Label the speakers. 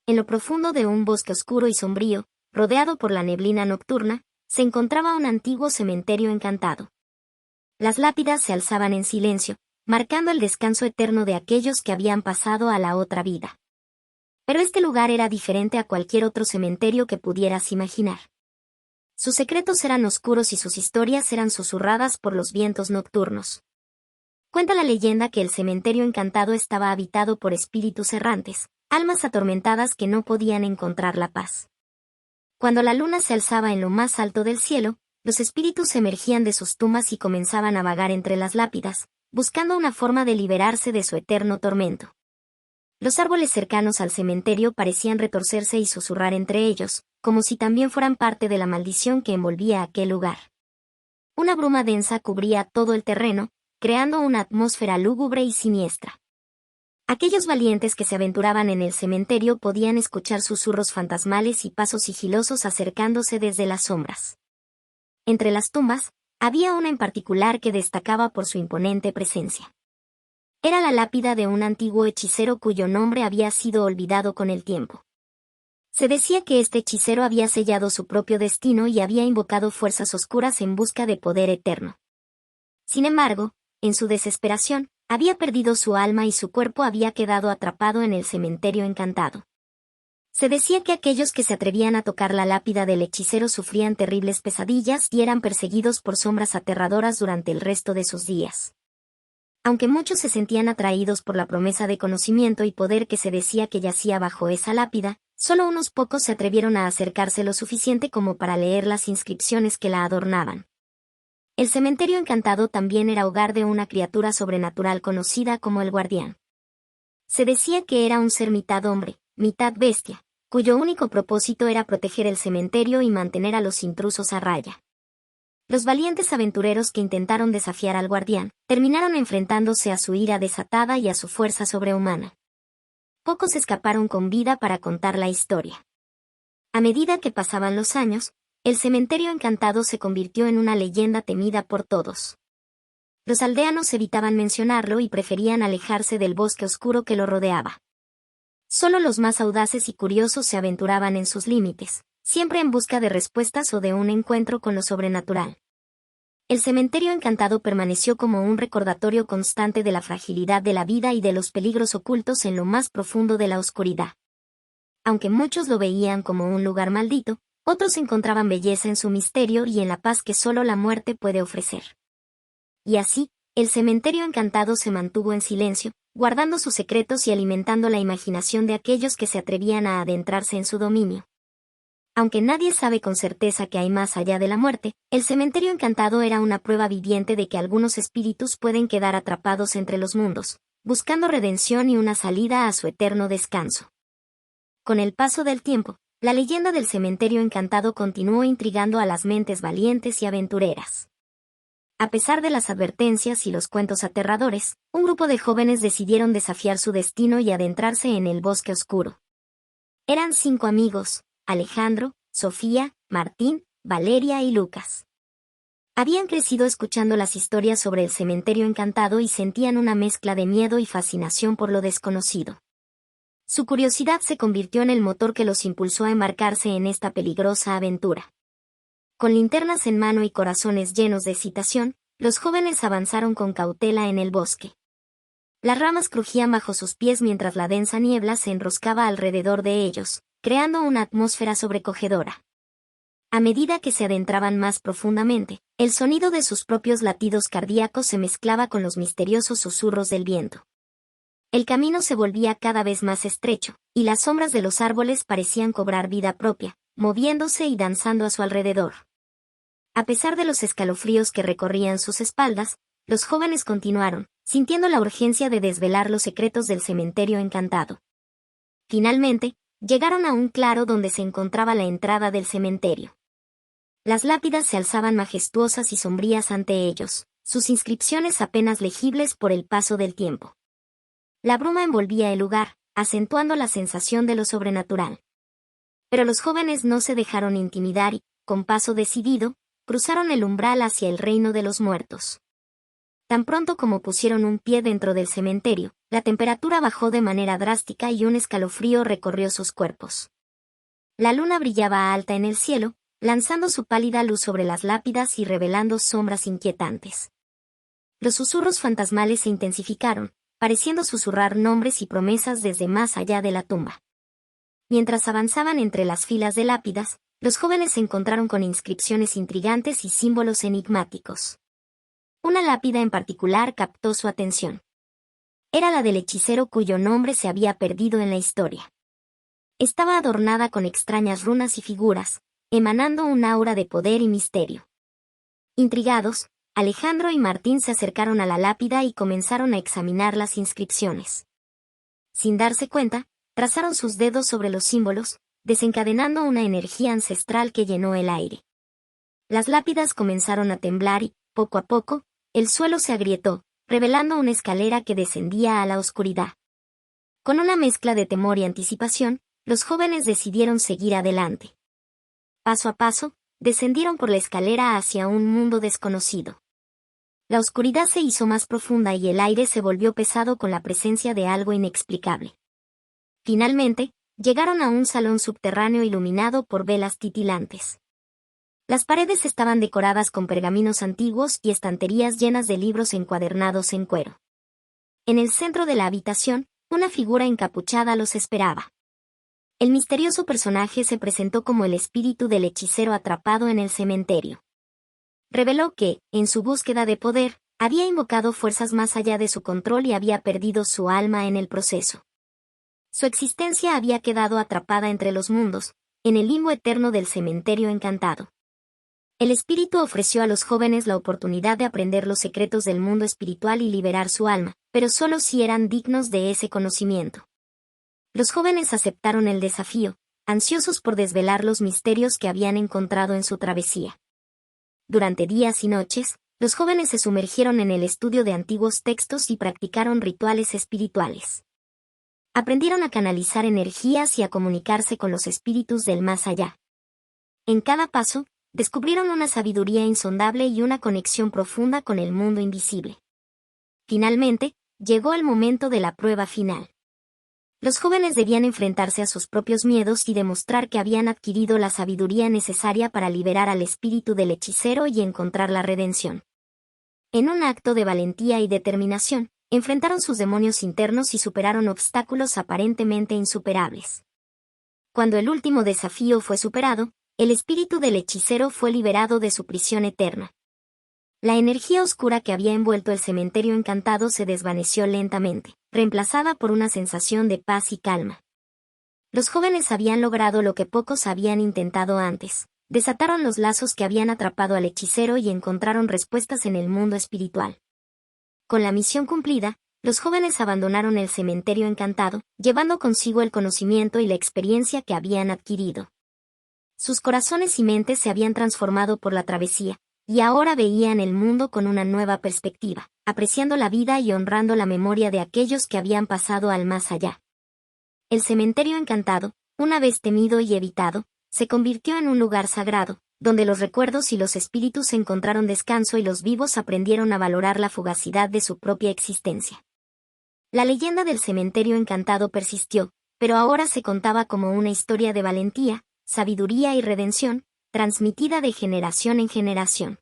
Speaker 1: En lo profundo de un bosque oscuro y sombrío, rodeado por la neblina nocturna, se encontraba un antiguo cementerio encantado. Las lápidas se alzaban en silencio, marcando el descanso eterno de aquellos que habían pasado a la otra vida. Pero este lugar era diferente a cualquier otro cementerio que pudieras imaginar. Sus secretos eran oscuros y sus historias eran susurradas por los vientos nocturnos. Cuenta la leyenda que el cementerio encantado estaba habitado por espíritus errantes, almas atormentadas que no podían encontrar la paz. Cuando la luna se alzaba en lo más alto del cielo, los espíritus emergían de sus tumbas y comenzaban a vagar entre las lápidas, buscando una forma de liberarse de su eterno tormento. Los árboles cercanos al cementerio parecían retorcerse y susurrar entre ellos, como si también fueran parte de la maldición que envolvía aquel lugar. Una bruma densa cubría todo el terreno, creando una atmósfera lúgubre y siniestra. Aquellos valientes que se aventuraban en el cementerio podían escuchar susurros fantasmales y pasos sigilosos acercándose desde las sombras. Entre las tumbas, había una en particular que destacaba por su imponente presencia. Era la lápida de un antiguo hechicero cuyo nombre había sido olvidado con el tiempo. Se decía que este hechicero había sellado su propio destino y había invocado fuerzas oscuras en busca de poder eterno. Sin embargo, en su desesperación, había perdido su alma y su cuerpo había quedado atrapado en el cementerio encantado. Se decía que aquellos que se atrevían a tocar la lápida del hechicero sufrían terribles pesadillas y eran perseguidos por sombras aterradoras durante el resto de sus días. Aunque muchos se sentían atraídos por la promesa de conocimiento y poder que se decía que yacía bajo esa lápida, solo unos pocos se atrevieron a acercarse lo suficiente como para leer las inscripciones que la adornaban. El cementerio encantado también era hogar de una criatura sobrenatural conocida como el Guardián. Se decía que era un ser mitad hombre, mitad bestia, cuyo único propósito era proteger el cementerio y mantener a los intrusos a raya. Los valientes aventureros que intentaron desafiar al Guardián, terminaron enfrentándose a su ira desatada y a su fuerza sobrehumana. Pocos escaparon con vida para contar la historia. A medida que pasaban los años, el cementerio encantado se convirtió en una leyenda temida por todos. Los aldeanos evitaban mencionarlo y preferían alejarse del bosque oscuro que lo rodeaba. Solo los más audaces y curiosos se aventuraban en sus límites, siempre en busca de respuestas o de un encuentro con lo sobrenatural. El cementerio encantado permaneció como un recordatorio constante de la fragilidad de la vida y de los peligros ocultos en lo más profundo de la oscuridad. Aunque muchos lo veían como un lugar maldito, otros encontraban belleza en su misterio y en la paz que solo la muerte puede ofrecer. Y así, el cementerio encantado se mantuvo en silencio, guardando sus secretos y alimentando la imaginación de aquellos que se atrevían a adentrarse en su dominio. Aunque nadie sabe con certeza que hay más allá de la muerte, el cementerio encantado era una prueba viviente de que algunos espíritus pueden quedar atrapados entre los mundos, buscando redención y una salida a su eterno descanso. Con el paso del tiempo, la leyenda del cementerio encantado continuó intrigando a las mentes valientes y aventureras. A pesar de las advertencias y los cuentos aterradores, un grupo de jóvenes decidieron desafiar su destino y adentrarse en el bosque oscuro. Eran 5 amigos: Alejandro, Sofía, Martín, Valeria y Lucas. Habían crecido escuchando las historias sobre el cementerio encantado y sentían una mezcla de miedo y fascinación por lo desconocido. Su curiosidad se convirtió en el motor que los impulsó a embarcarse en esta peligrosa aventura. Con linternas en mano y corazones llenos de excitación, los jóvenes avanzaron con cautela en el bosque. Las ramas crujían bajo sus pies mientras la densa niebla se enroscaba alrededor de ellos, creando una atmósfera sobrecogedora. A medida que se adentraban más profundamente, el sonido de sus propios latidos cardíacos se mezclaba con los misteriosos susurros del viento. El camino se volvía cada vez más estrecho, y las sombras de los árboles parecían cobrar vida propia, moviéndose y danzando a su alrededor. A pesar de los escalofríos que recorrían sus espaldas, los jóvenes continuaron, sintiendo la urgencia de desvelar los secretos del cementerio encantado. Finalmente, llegaron a un claro donde se encontraba la entrada del cementerio. Las lápidas se alzaban majestuosas y sombrías ante ellos, sus inscripciones apenas legibles por el paso del tiempo. La bruma envolvía el lugar, acentuando la sensación de lo sobrenatural. Pero los jóvenes no se dejaron intimidar y, con paso decidido, cruzaron el umbral hacia el reino de los muertos. Tan pronto como pusieron un pie dentro del cementerio, la temperatura bajó de manera drástica y un escalofrío recorrió sus cuerpos. La luna brillaba alta en el cielo, lanzando su pálida luz sobre las lápidas y revelando sombras inquietantes. Los susurros fantasmales se intensificaron, pareciendo susurrar nombres y promesas desde más allá de la tumba. Mientras avanzaban entre las filas de lápidas, los jóvenes se encontraron con inscripciones intrigantes y símbolos enigmáticos. Una lápida en particular captó su atención. Era la del hechicero cuyo nombre se había perdido en la historia. Estaba adornada con extrañas runas y figuras, emanando un aura de poder y misterio. Intrigados, Alejandro y Martín se acercaron a la lápida y comenzaron a examinar las inscripciones. Sin darse cuenta, trazaron sus dedos sobre los símbolos, desencadenando una energía ancestral que llenó el aire. Las lápidas comenzaron a temblar y, poco a poco, el suelo se agrietó, revelando una escalera que descendía a la oscuridad. Con una mezcla de temor y anticipación, los jóvenes decidieron seguir adelante. Paso a paso, descendieron por la escalera hacia un mundo desconocido. La oscuridad se hizo más profunda y el aire se volvió pesado con la presencia de algo inexplicable. Finalmente, llegaron a un salón subterráneo iluminado por velas titilantes. Las paredes estaban decoradas con pergaminos antiguos y estanterías llenas de libros encuadernados en cuero. En el centro de la habitación, una figura encapuchada los esperaba. El misterioso personaje se presentó como el espíritu del hechicero atrapado en el cementerio. Reveló que, en su búsqueda de poder, había invocado fuerzas más allá de su control y había perdido su alma en el proceso. Su existencia había quedado atrapada entre los mundos, en el limbo eterno del cementerio encantado. El espíritu ofreció a los jóvenes la oportunidad de aprender los secretos del mundo espiritual y liberar su alma, pero solo si eran dignos de ese conocimiento. Los jóvenes aceptaron el desafío, ansiosos por desvelar los misterios que habían encontrado en su travesía. Durante días y noches, los jóvenes se sumergieron en el estudio de antiguos textos y practicaron rituales espirituales. Aprendieron a canalizar energías y a comunicarse con los espíritus del más allá. En cada paso, descubrieron una sabiduría insondable y una conexión profunda con el mundo invisible. Finalmente, llegó el momento de la prueba final. Los jóvenes debían enfrentarse a sus propios miedos y demostrar que habían adquirido la sabiduría necesaria para liberar al espíritu del hechicero y encontrar la redención. En un acto de valentía y determinación, enfrentaron sus demonios internos y superaron obstáculos aparentemente insuperables. Cuando el último desafío fue superado, el espíritu del hechicero fue liberado de su prisión eterna. La energía oscura que había envuelto el cementerio encantado se desvaneció lentamente, reemplazada por una sensación de paz y calma. Los jóvenes habían logrado lo que pocos habían intentado antes: desataron los lazos que habían atrapado al hechicero y encontraron respuestas en el mundo espiritual. Con la misión cumplida, los jóvenes abandonaron el cementerio encantado, llevando consigo el conocimiento y la experiencia que habían adquirido. Sus corazones y mentes se habían transformado por la travesía, y ahora veían el mundo con una nueva perspectiva, apreciando la vida y honrando la memoria de aquellos que habían pasado al más allá. El cementerio encantado, una vez temido y evitado, se convirtió en un lugar sagrado, donde los recuerdos y los espíritus encontraron descanso y los vivos aprendieron a valorar la fugacidad de su propia existencia. La leyenda del cementerio encantado persistió, pero ahora se contaba como una historia de valentía, sabiduría y redención, transmitida de generación en generación.